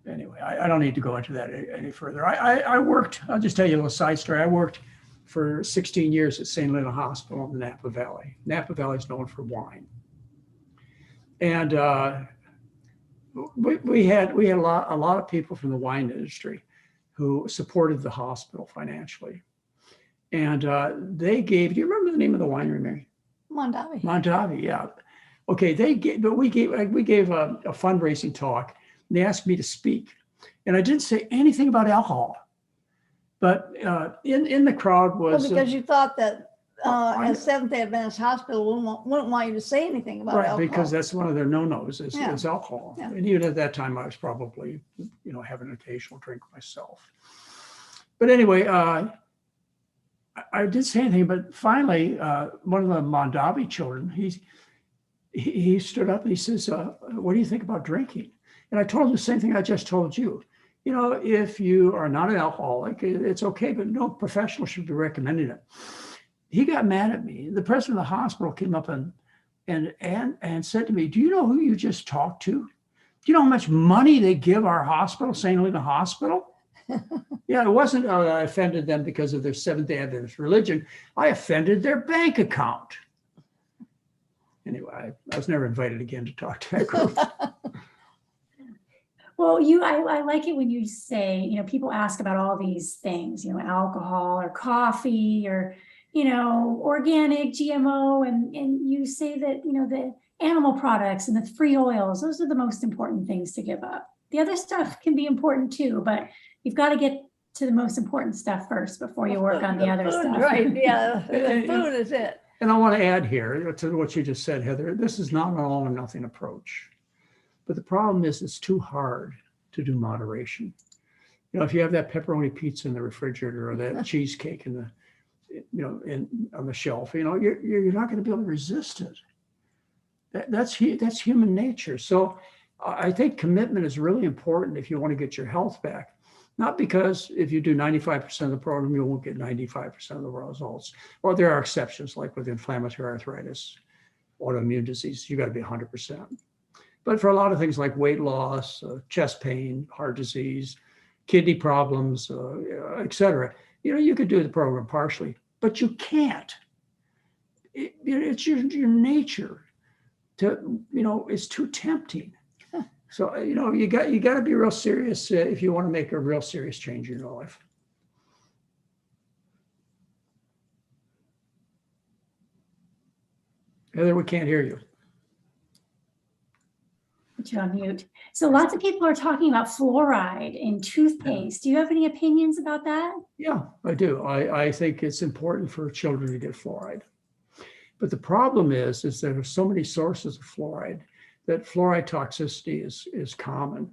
anyway, I don't need to go into that any further. I worked, I'll just tell you a little side story. I worked for 16 years at St. Helena Hospital in the Napa Valley. Napa Valley is known for wine. And we had a lot of people from the wine industry who supported the hospital financially. And they gave, do you remember the name of the winery, Mary? Mondavi. Mondavi, yeah. Okay, we gave a fundraising talk, and they asked me to speak. And I didn't say anything about alcohol. But in the crowd was... Well, because you thought that as Seventh-day Adventist Hospital wouldn't want you to say anything about alcohol. Right, because that's one of their no-nos is alcohol. Yeah. And even at that time, I was probably, having an occasional drink myself. But anyway, I didn't say anything, but finally, one of the Mondavi children, he stood up and he says, what do you think about drinking? And I told him the same thing I just told you. You know, if you are not an alcoholic, it's okay, but no professional should be recommending it. He got mad at me. The president of the hospital came up and said to me, do you know who you just talked to? Do you know how much money they give our hospital, St. Helena Hospital? Yeah, it wasn't I offended them because of their Seventh-day Adventist religion. I offended their bank account. Anyway, I was never invited again to talk to that group. Well, I like it when you say, people ask about all these things, alcohol or coffee or, organic, GMO, and you say that, the animal products and the free oils, those are the most important things to give up. The other stuff can be important too, but you've got to get to the most important stuff first before you work on the other stuff. Right, yeah, the food is it. And I want to add here to what you just said, Heather, this is not an all or nothing approach. But the problem is it's too hard to do moderation. If you have that pepperoni pizza in the refrigerator or that cheesecake in the, on the shelf, you're not going to be able to resist it. That's human nature. So I think commitment is really important if you want to get your health back. Not because if you do 95% of the program, you won't get 95% of the results. Well, there are exceptions, like with inflammatory arthritis, autoimmune disease, you got to be 100%. But for a lot of things like weight loss, chest pain, heart disease, kidney problems, et cetera, you could do the program partially, but you can't. It's your nature to, it's too tempting. So, you got to be real serious if you want to make a real serious change in your life. Heather, we can't hear you. Put you on mute. So lots of people are talking about fluoride in toothpaste. Do you have any opinions about that? Yeah, I do. I think it's important for children to get fluoride. But the problem is there are so many sources of fluoride that fluoride toxicity is common.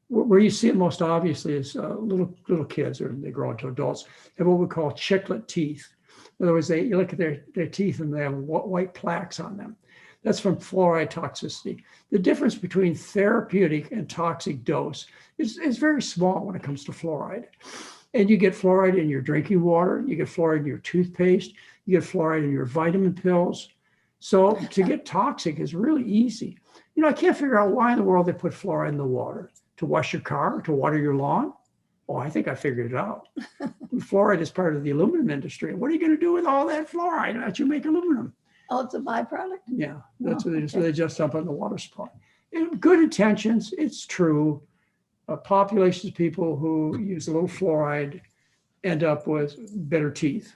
Where you see it most obviously is little kids, or they grow into adults, have what we call chiclet teeth. In other words, you look at their teeth and they have white plaques on them. That's from fluoride toxicity. The difference between therapeutic and toxic dose is very small when it comes to fluoride. And you get fluoride in your drinking water, you get fluoride in your toothpaste, you get fluoride in your vitamin pills. So to get toxic is really easy. I can't figure out why in the world they put fluoride in the water. To wash your car, to water your lawn? Oh, I think I figured it out. Fluoride is part of the aluminum industry. What are you going to do with all that fluoride that you make aluminum? Oh, it's a byproduct? Yeah, that's what they just dump on the water supply. Good intentions, it's true. Populations of people who use a little fluoride end up with better teeth.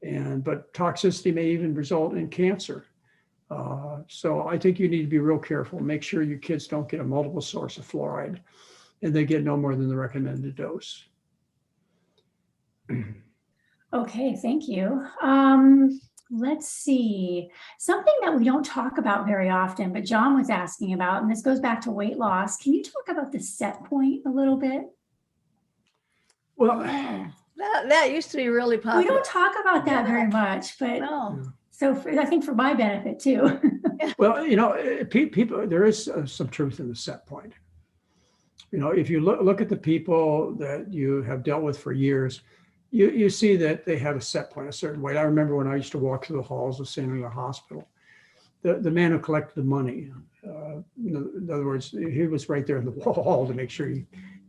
But toxicity may even result in cancer. So I think you need to be real careful. Make sure your kids don't get a multiple source of fluoride and they get no more than the recommended dose. Okay, thank you. Let's see. Something that we don't talk about very often, but John was asking about, and this goes back to weight loss. Can you talk about the set point a little bit? Well, That used to be really popular. We don't talk about that very much, but No. so I think for my benefit too. well, people, there is some truth in the set point. If you look at the people that you have dealt with for years, you see that they have a set point, a certain weight. I remember when I used to walk through the halls of St. Lucia Hospital, the man who collected the money, in other words, he was right there in the wall to make sure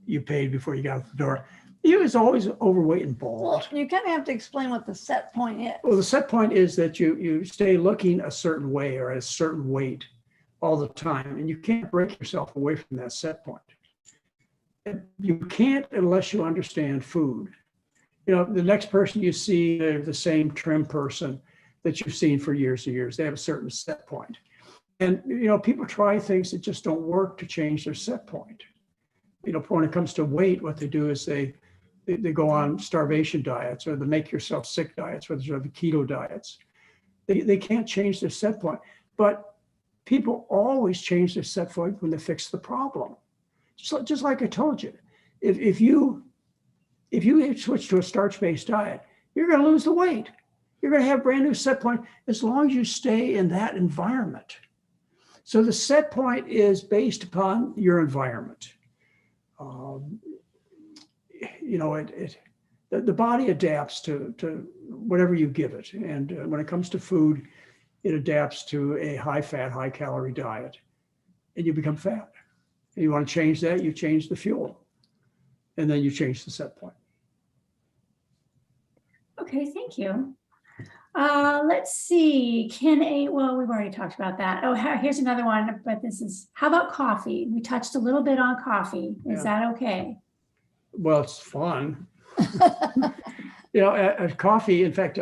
you paid before you got out the door. He was always overweight and bald. Well, you kind of have to explain what the set point is. Well, the set point is that you stay looking a certain way or at a certain weight all the time, and you can't break yourself away from that set point. You can't unless you understand food. The next person you see, they're the same trim person that you've seen for years and years. They have a certain set point. And, people try things that just don't work to change their set point. When it comes to weight, what they do is they go on starvation diets or the make yourself sick diets, whether they're the keto diets. They can't change their set point. But people always change their set point when they fix the problem. Just like I told you, if you switch to a starch-based diet, you're going to lose the weight. You're going to have a brand new set point as long as you stay in that environment. So the set point is based upon your environment. The body adapts to whatever you give it. And when it comes to food, it adapts to a high-fat, high-calorie diet, and you become fat. And you want to change that, you change the fuel, and then you change the set point. Okay, thank you. Let's see. Well, we've already talked about that. Oh, here's another one, but how about coffee? We touched a little bit on coffee. Is that okay? Well, it's fun. Coffee, in fact,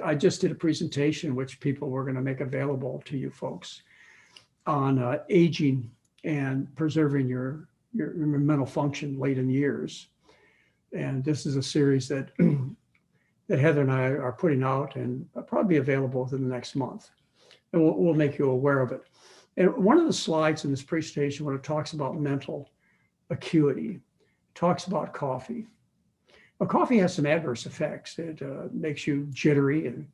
I just did a presentation which people were going to make available to you folks on aging and preserving your mental function late in years. And this is a series that that Heather and I are putting out and probably be available within the next month. And we'll make you aware of it. And one of the slides in this presentation, when it talks about mental acuity, talks about coffee. Well, coffee has some adverse effects. It makes you jittery, and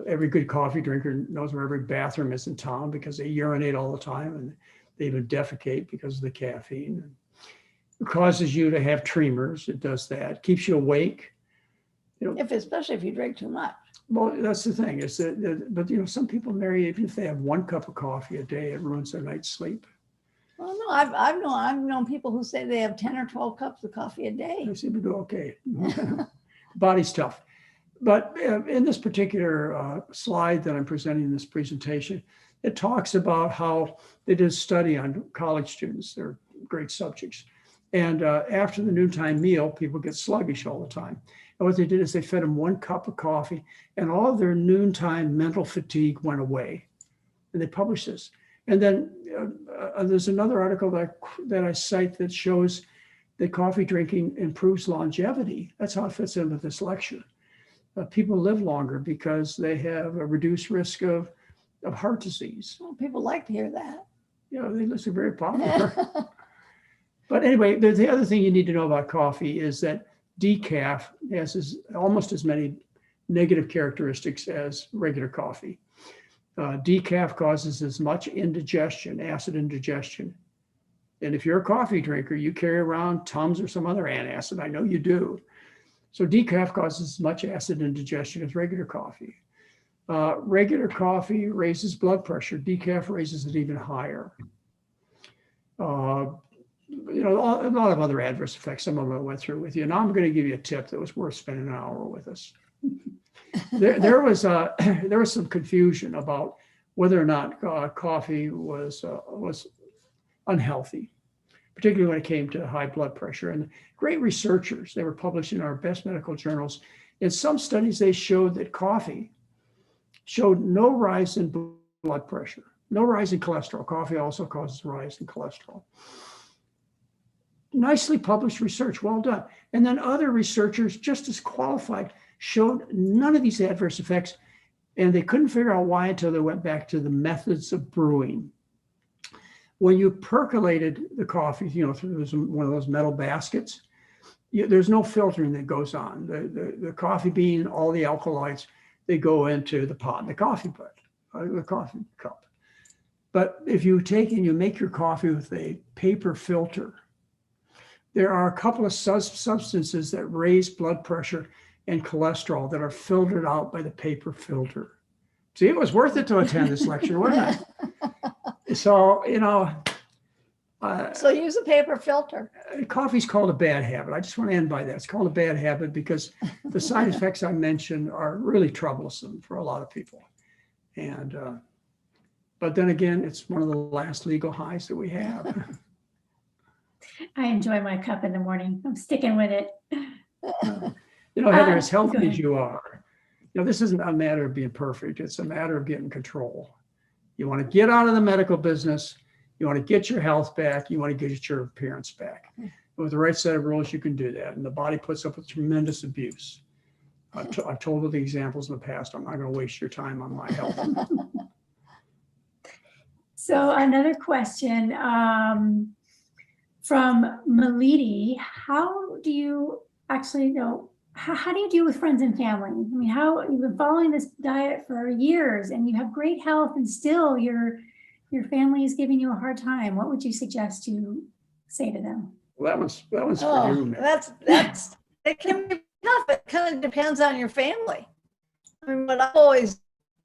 every good coffee drinker knows where every bathroom is in town because they urinate all the time and they even defecate because of the caffeine. It causes you to have tremors. It does that. Keeps you awake. Especially if you drink too much. Well, that's the thing. Is that, but some people, Mary, even if they have 1 cup of coffee a day, it ruins their night's sleep. Well, no, I've known people who say they have 10 or 12 cups of coffee a day. They seem to do okay. Body's tough. But in this particular slide that I'm presenting in this presentation, it talks about how they did a study on college students. They're great subjects. And after the noontime meal, people get sluggish all the time. And what they did is they fed them 1 cup of coffee, and all of their noontime mental fatigue went away. And they published this. And then there's another article that I cite that shows that coffee drinking improves longevity. That's how it fits in with this lecture. People live longer because they have a reduced risk of heart disease. Well, people like to hear that. They listen very popular. But anyway, the other thing you need to know about coffee is that decaf has almost as many negative characteristics as regular coffee. Decaf causes as much indigestion, acid indigestion. And if you're a coffee drinker, you carry around Tums or some other antacid. I know you do. So decaf causes as much acid indigestion as regular coffee. Regular coffee raises blood pressure. Decaf raises it even higher. A lot of other adverse effects. Some of them I went through with you. Now I'm going to give you a tip that was worth spending an hour with us. There was some confusion about whether or not coffee was unhealthy, particularly when it came to high blood pressure. And great researchers, they were published in our best medical journals. In some studies, they showed that coffee showed no rise in blood pressure, no rise in cholesterol. Coffee also causes a rise in cholesterol. Nicely published research, well done. And then other researchers, just as qualified, showed none of these adverse effects And they couldn't figure out why until they went back to the methods of brewing. When you percolated the coffee, through one of those metal baskets, there's no filtering that goes on. The coffee bean, all the alkaloids, they go into the pot, the coffee pot, the coffee cup. But if you take and you make your coffee with a paper filter, there are a couple of substances that raise blood pressure and cholesterol that are filtered out by the paper filter. See, it was worth it to attend this lecture, wasn't it? So, So use a paper filter. Coffee's called a bad habit. I just want to end by that. It's called a bad habit because the side effects I mentioned are really troublesome for a lot of people. And, but then again, it's one of the last legal highs that we have. I enjoy my cup in the morning. I'm sticking with it. Heather, as healthy as you are, this isn't a matter of being perfect. It's a matter of getting control. You want to get out of the medical business. You want to get your health back. You want to get your appearance back. And with the right set of rules, you can do that. And the body puts up with tremendous abuse. I've told you the examples in the past. I'm not going to waste your time on my health. So another question from Melody. How do you actually know? How do you deal with friends and family? I mean, you've been following this diet for years and you have great health and still your family is giving you a hard time. What would you suggest to say to them? Well, that one's for you, man. That's it can be tough. It kind of depends on your family. I mean, what I've always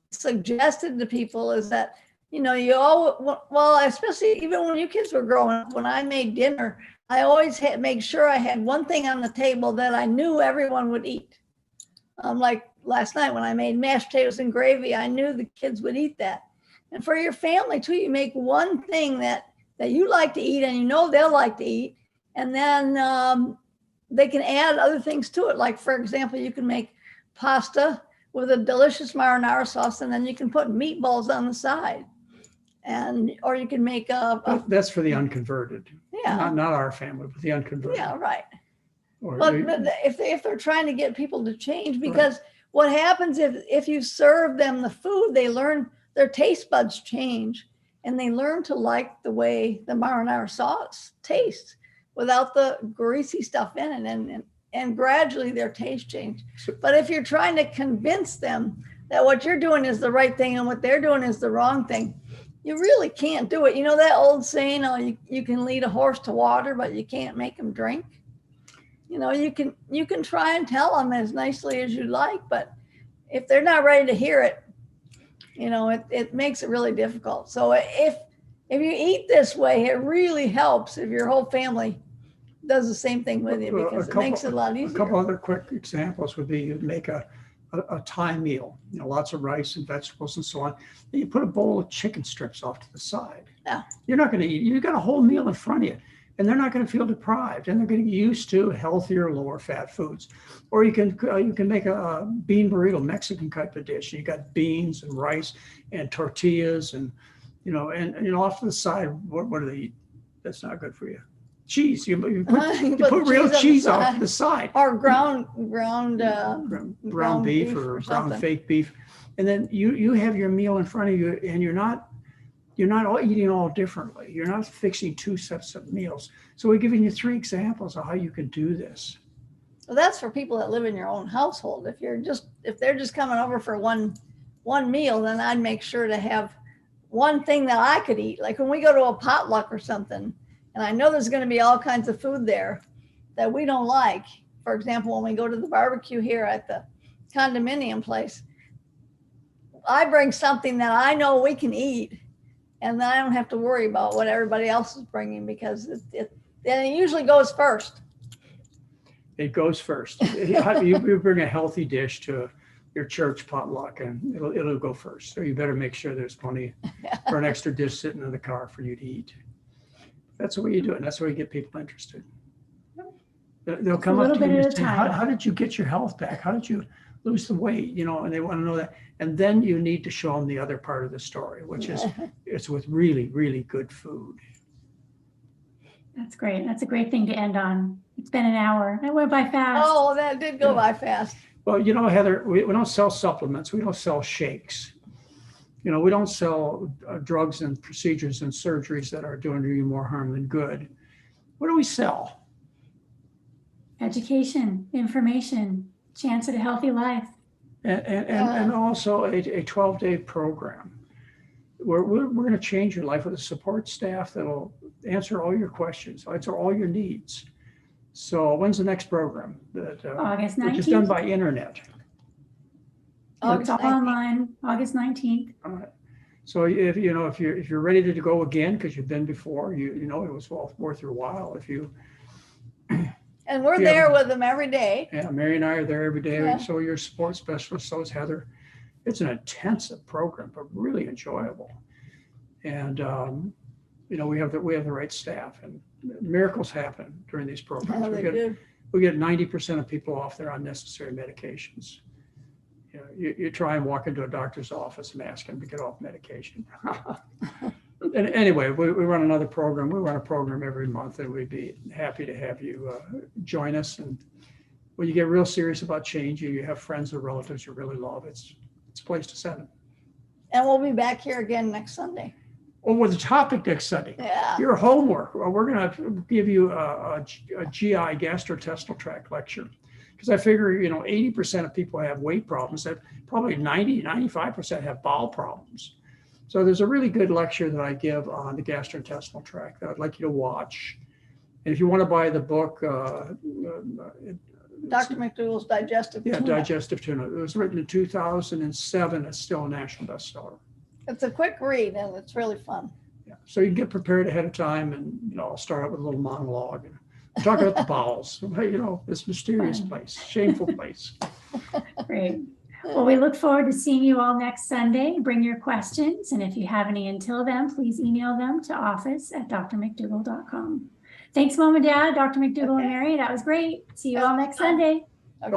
suggested to people is that, especially even when you kids were growing up, when I made dinner, I always make sure I had one thing on the table that I knew everyone would eat. Like last night when I made mashed potatoes and gravy, I knew the kids would eat that. And for your family too, you make one thing that you like to eat and they'll like to eat. And then they can add other things to it. Like, for example, you can make pasta with a delicious marinara sauce, and then you can put meatballs on the side. Or you can make that's for the unconverted. Yeah. Not our family, but the unconverted. Yeah, right. But if they're trying to get people to change, because what happens if you serve them the food, they learn, their taste buds change, and they learn to like the way the marinara sauce tastes without the greasy stuff in it, and gradually their taste change. But if you're trying to convince them that what you're doing is the right thing and what they're doing is the wrong thing, you really can't do it. You know that old saying, you can lead a horse to water, but you can't make him drink. You can try and tell them as nicely as you like, but if they're not ready to hear it, it makes it really difficult. So if you eat this way, it really helps if your whole family does the same thing with you, because it makes it a lot easier. A couple other quick examples would be you'd make a Thai meal, lots of rice and vegetables and so on. Then you put a bowl of chicken strips off to the side. Yeah. You're not going to eat. You've got a whole meal in front of you, and they're not going to feel deprived, and they're going to get used to healthier, lower fat foods. Or you can make a bean burrito, Mexican type of dish. You got beans and rice and tortillas, and off to the side, what do they eat? That's not good for you. Cheese. You put real cheese off to the side. Or ground beef or ground fake beef. And then you have your meal in front of you, and you're not all eating all differently. You're not fixing two sets of meals. So we're giving you 3 examples of how you can do this. Well, that's for people that live in your own household. If they're just coming over for one meal, then I'd make sure to have one thing that I could eat. Like when we go to a potluck or something, and I know there's going to be all kinds of food there that we don't like. For example, when we go to the barbecue here at the condominium place, I bring something that I know we can eat, and then I don't have to worry about what everybody else is bringing, because it usually goes first. It goes first. You bring a healthy dish to your church potluck, and it'll go first. So you better make sure there's plenty for an extra dish sitting in the car for you to eat. That's the way you do it. And that's the way you get people interested. They'll come up to you and say, how did you get your health back? How did you lose the weight? And they want to know that. And then you need to show them the other part of the story, which is it's with really, really good food. That's great. That's a great thing to end on. It's been an hour. That went by fast. Oh, that did go by fast. Well, Heather, we don't sell supplements. We don't sell shakes. We don't sell drugs and procedures and surgeries that are doing you more harm than good. What do we sell? Education, information, chance at a healthy life. And also a 12-day program. We're going to change your life with a support staff that'll answer all your questions, answer all your needs. So when's the next program? August 19th. Which is done by internet. It's all online, August 19th. All right. So if you're ready to go again because you've been before, it was worth your while. And we're there with them every day. Yeah, Mary and I are there every day. Yeah. So you're a sports specialist, so is Heather. It's an intensive program, but really enjoyable. And we have the right staff, and miracles happen during these programs. We get 90% of people off their unnecessary medications. You try and walk into a doctor's office and ask them to get off medication. And anyway, we run another program. We run a program every month, and we'd be happy to have you join us. And when you get real serious about changing, you have friends or relatives you really love, it's a place to send them. And we'll be back here again next Sunday. Oh, with the topic next Sunday. Yeah. Your homework. Well, we're going to give you a GI gastrointestinal tract lecture. Because I figure, 80% of people have weight problems, that probably 95% have bowel problems. So there's a really good lecture that I give on the gastrointestinal tract that I'd like you to watch. And if you want to buy the book, Dr. McDougall's Digestive Tuna. Digestive Tuna. It was written in 2007. It's still a national bestseller. It's a quick read, and it's really fun. Yeah. So you can get prepared ahead of time, and I'll start out with a little monologue. And talk about the bowels, this mysterious place, shameful place. Great. Well, we look forward to seeing you all next Sunday. Bring your questions. And if you have any until then, please email them to office@drmcdougall.com. Thanks, Mom and Dad, Dr. McDougall and Mary. That was great. See you all next Sunday.